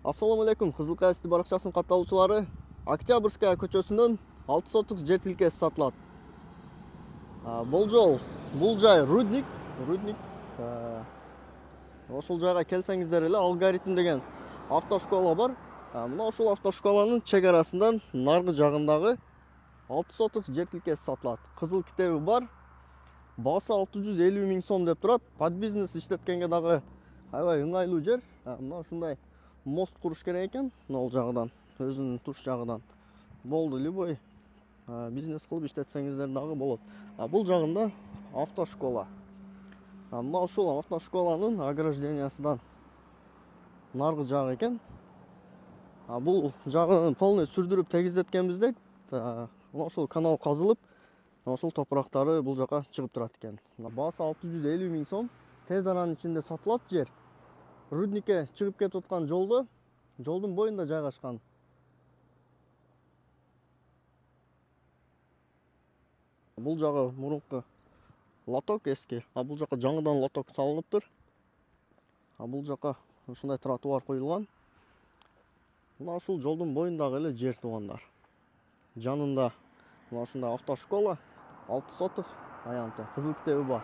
Ассаламу алейкум, Кызыл Кайсты баракчасынын катталуучулары. Октябрьская көчөсүнөн 6 сотук жер тилкеси сатылат. Болжол, бул жай рудник. Ошол жайга келсеңиздер эле Алгоритм деген автошкола бар. Мына ошол автошколанын чек арасынан наркы жагындагы 6 сотук жер тилкеси сатылат. Кызыл китеби бар. Баасы 650 миң сом деп турат. Под бизнес иштеткенге дагы аябай ыңгайлуу жер. Мына ушундай мост куруш керек экен, ол жагынан, өзүнүн туш жагынан. Болду, любой бизнес кылып иштетсеңиздер дагы болот. Бул жагында автошкола. Мына ушул автошколанын ограждениясынан наркы жак экен. Бул жагын полный сүрдүрүп тегиздеткенбизде, мына ошол канал казылып, ошол топурактары бул жака чыгып турат экен. Баасы 650 миң сом. Тез аранын ичинде сатылат жер. Рудникке чыгып кетип аткан жолдун боюнда жайгашкан. Бул жагы мурунку лоток эски. Бул жака жаңыдан лоток салыныптыр. Бул жака ушундай тротуар коюлган. Мына ушул жолдун боюндагы эле жер туугандар. Жанында мына ушундай автошкола 6 сотук аянты. Кызыл китеби бар.